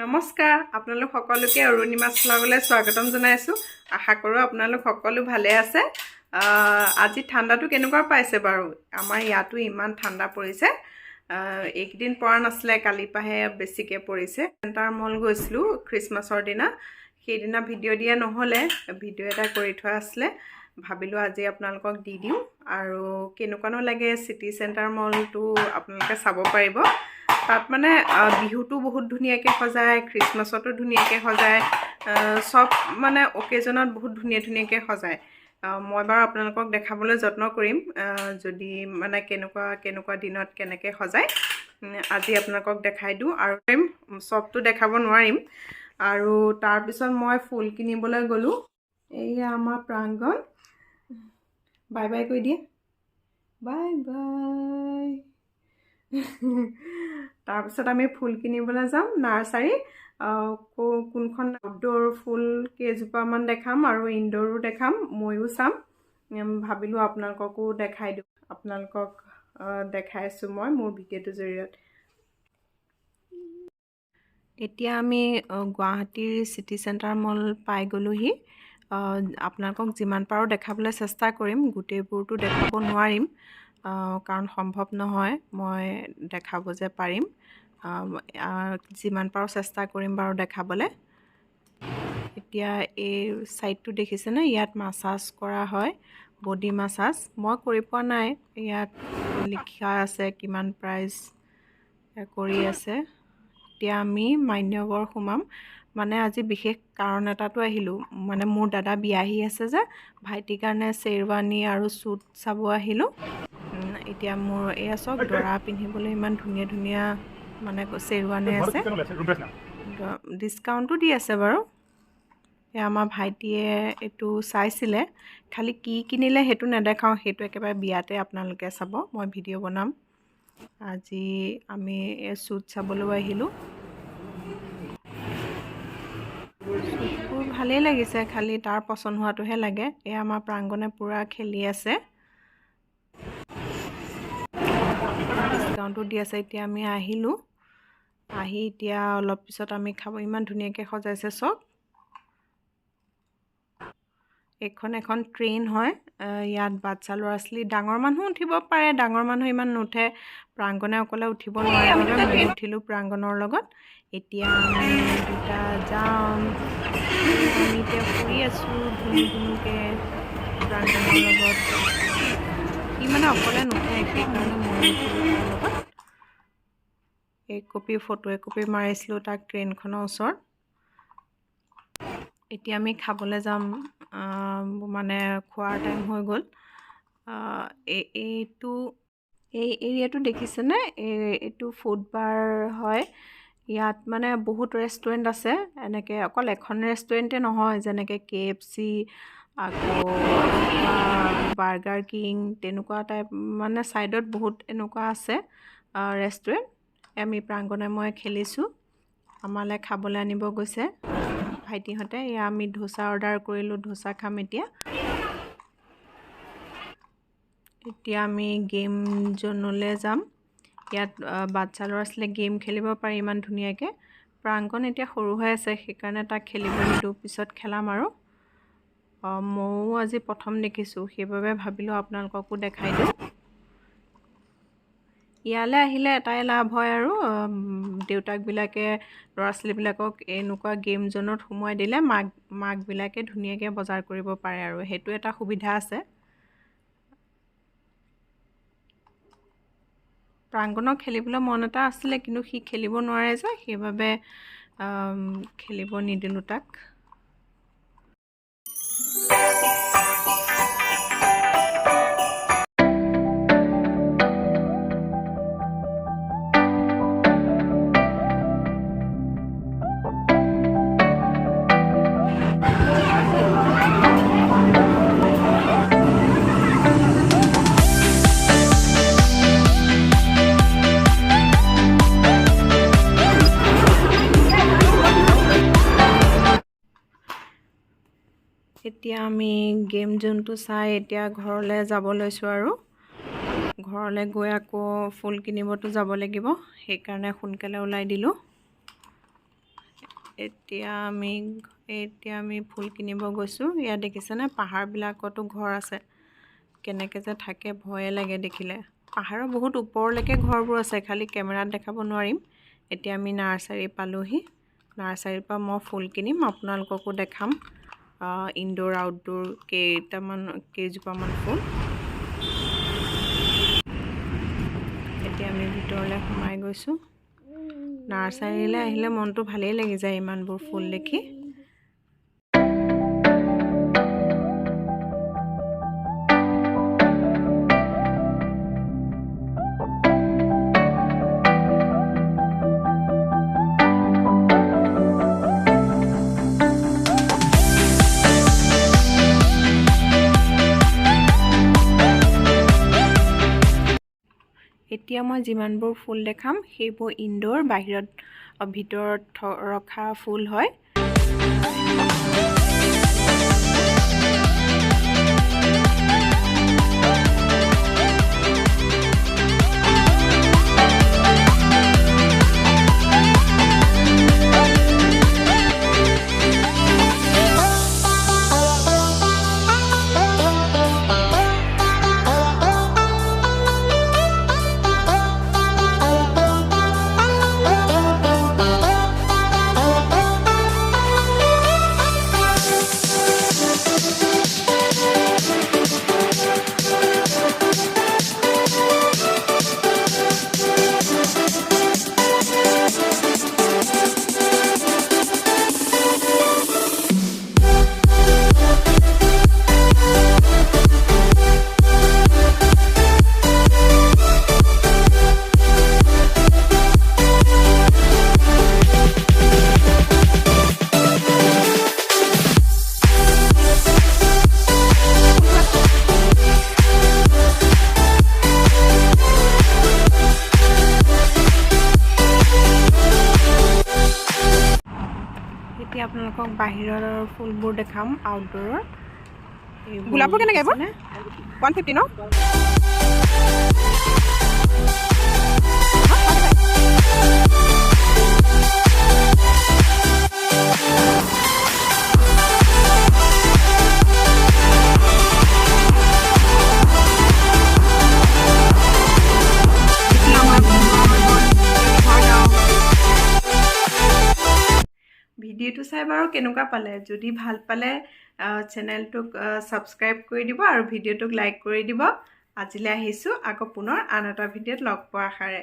নমস্কাৰ আপোনালোক সকলোকে অৰুণিমা'ছ ব্লগলৈ স্বাগতম জনাইছোঁ। আশা কৰোঁ আপোনালোক সকলো ভালে আছে। আজি ঠাণ্ডাটো কেনেকুৱা পাইছে বাৰু? আমাৰ ইয়াতো ইমান ঠাণ্ডা পৰিছে। এইকেইদিন পৰা নাছিলে, কালি পৰাহে বেছিকৈ পৰিছে। চেণ্টাৰ মল গৈছিলোঁ খ্ৰীষ্টমাছৰ দিনা, সেইদিনা ভিডিঅ' দিয়া নহ'লে, ভিডিঅ' এটা কৰি থোৱা আছিলে, ভাবিলোঁ আজি আপোনালোকক দি দিওঁ। আৰু কেনেকুৱানো লাগে চিটি চেণ্টাৰ মলটো আপোনালোকে চাব পাৰিব। তাত মানে বিহুটো বহুত ধুনীয়াকৈ সজায়, খ্ৰীষ্টমাছতো ধুনীয়াকৈ সজায়, সব মানে অকেজনত বহুত ধুনীয়াকৈ সজায়। মই বাৰু আপোনালোকক দেখাবলৈ যত্ন কৰিম, যদি মানে কেনেকুৱা দিনত কেনেকৈ সজায় আজি আপোনালোকক দেখাই দিওঁ। আৰু সবটো দেখাব নোৱাৰিম। আৰু তাৰপিছত মই ফুল কিনিবলৈ গ'লোঁ। এইয়া আমাৰ প্ৰাংগণ। বাই বাই কৈ দিয়ে, বাই বাই। তাৰপিছত আমি ফুল কিনিবলৈ যাম নাৰ্চাৰী। কোনখন আউটডোৰ ফুল কেইজোপামান দেখাম আৰু ইনডোৰো দেখাম, ময়ো চাম। ভাবিলোঁ আপোনালোককো দেখাই দিওঁ। আপোনালোকক দেখাইছোঁ মই মোৰ ভিডিঅ'টোৰ জৰিয়তে। এতিয়া আমি গুৱাহাটীৰ চিটি চেণ্টাৰ মল পাই গ'লোহি। আপোনালোকক যিমান পাৰোঁ দেখাবলৈ চেষ্টা কৰিম, গোটেইবোৰতো দেখাব নোৱাৰিম, কাৰণ সম্ভৱ নহয় মই দেখাব যে পাৰিম। যিমান পাৰোঁ চেষ্টা কৰিম বাৰু দেখাবলৈ। এতিয়া এই ছাইডটো দেখিছেনে? ইয়াত মাছাজ কৰা হয়, বডি মাছাজ। মই কৰি পোৱা নাই, ইয়াত লিখা আছে কিমান প্ৰাইচ কৰি আছে। এতিয়া আমি মান্যবৰ সোমাম, মানে আজি বিশেষ কাৰণ এটাতো আহিলোঁ, মানে মোৰ দাদা বিয়া আহি আছে যে, ভাইটিৰ কাৰণে শ্বেৰৱানী আৰু চুট চাব আহিলোঁ। এতিয়া মোৰ এয়া চব দৰা পিন্ধিবলৈ ইমান ধুনীয়া মানে শ্বেৰৱানী আছে, ডিছকাউণ্টো দি আছে বাৰু। এয়া আমাৰ ভাইটিয়ে এইটো চাইছিলে, খালি কি কিনিলে সেইটো নেদেখাওঁ, সেইটো একেবাৰে বিয়াতে আপোনালোকে চাব, মই ভিডিঅ' বনাম। আজি আমি চুট চাবলৈ আহিলোঁ। চুটবোৰ ভালেই লাগিছে, খালি তাৰ পচন্দ হোৱাটোহে লাগে। এয়া আমাৰ প্ৰাংগণে পূৰা খেলি আছে, ডিছকাউণ্টো দি আছে। এতিয়া আমি আহিলোঁ, আহি এতিয়া অলপ পিছত আমি খাব। ইমান ধুনীয়াকৈ সজাইছে চব। এখন ট্ৰেইন হয়, ইয়াত বাচ্চা ল'ৰা ছোৱালী, ডাঙৰ মানুহ উঠিব পাৰে, ডাঙৰ মানুহ ইমান নুঠে। প্ৰাংগণে অকলে উঠিব নোৱাৰে বাবে মই উঠিলোঁ প্ৰাংগণৰ লগত। এতিয়া আমি দুটা যাম, আমি এতিয়া ফুৰি আছোঁ ধুনুকৈ প্ৰাংগণৰ লগত। সি মানে অকলে নুঠে, সেইকাৰণে মই উঠিলোঁ তাৰ লগত। ফটো একপি মাৰিছিলোঁ তাক ট্ৰেইনখনৰ ওচৰত। এতিয়া আমি খাবলৈ যাম, মানে খোৱাৰ টাইম হৈ গ'ল। এই এৰিয়াটো দেখিছেনে? এইটো ফুড বাৰ হয়। ইয়াত মানে বহুত ৰেষ্টুৰেণ্ট আছে, এনেকৈ অকল এখন ৰেষ্টুৰেণ্টে নহয়, যেনেকৈ KFC, আকৌ বাৰ্গাৰ কিং, তেনেকুৱা টাইপ মানে ছাইডত বহুত এনেকুৱা আছে ৰেষ্টুৰেণ্ট। আমি প্ৰাংগণে মই খেলিছোঁ, আমালৈ খাবলৈ আনিব গৈছে ভাইটিহঁতে। এয়া আমি ধোচা অৰ্ডাৰ কৰিলোঁ, ধোচা খাম এতিয়া। এতিয়া আমি গেম জ'নলৈ যাম। ইয়াত বাচ্চা ল'ৰা ছোৱালীয়ে গেম খেলিব পাৰি ইমান ধুনীয়াকৈ। প্ৰাংগণ এতিয়া সৰু হৈ আছে, সেইকাৰণে তাক খেলিব নিদিওঁ, পিছত খেলাম আৰু। ময়ো আজি প্ৰথম দেখিছোঁ, সেইবাবে ভাবিলোঁ আপোনালোককো দেখাই দিওঁ। ইয়ালৈ আহিলে এটাই লাভ হয় আৰু, দেউতাকবিলাকে ল'ৰা ছোৱালীবিলাকক এনেকুৱা গেম জ'নত সোমোৱাই দিলে মাকবিলাকে ধুনীয়াকৈ বজাৰ কৰিব পাৰে, আৰু সেইটো এটা সুবিধা আছে। প্ৰাংগণক খেলিবলৈ মন এটা আছিলে, কিন্তু সি খেলিব নোৱাৰে যে, সেইবাবে খেলিব নিদিলোঁ তাক। এতিয়া আমি গেম জ'নটো চাই এতিয়া ঘৰলৈ যাব লৈছোঁ, আৰু ঘৰলৈ গৈ আকৌ ফুল কিনিবতো যাব লাগিব, সেইকাৰণে সোনকালে ওলাই দিলোঁ। এতিয়া আমি ফুল কিনিব গৈছোঁ। ইয়াত দেখিছেনে পাহাৰবিলাকতো ঘৰ আছে। কেনেকৈ যে থাকে ভয়ে লাগে দেখিলে। পাহাৰৰ বহুত ওপৰলৈকে ঘৰবোৰ আছে, খালি কেমেৰাত দেখাব নোৱাৰিম। এতিয়া আমি নাৰ্চাৰী পালোহি। নাৰ্চাৰীৰ পৰা মই ফুল কিনিম, আপোনালোককো দেখাম ইনডোৰ আউটডোৰ কেইজোপামান ফুল। এতিয়া আমি ভিতৰলৈ সোমাই গৈছোঁ। নাৰ্চাৰীলৈ আহিলে মনটো ভালেই লাগি যায় ইমানবোৰ ফুল দেখি। এতিয়া মই যিমানবোৰ ফুল দেখাম সেইবোৰ ইনডোৰ ভিতৰত ৰখা ফুল হয়। এতিয়া আপোনালোকক বাহিৰৰ ফুলবোৰ দেখাম আউটডোৰৰ। গোলাপৰ কেনেকৈ এইবোৰ 150 ন? ভিডিঅ'টো চাই বাৰু কেনেকুৱা পালে? যদি ভাল পালে চেনেলটোক ছাবস্ক্ৰাইব কৰি দিব আৰু ভিডিঅ'টোক লাইক কৰি দিব। আজিলৈ আহিছোঁ, আকৌ পুনৰ আন এটা ভিডিঅ'ত লগ পোৱাৰ আশাৰে।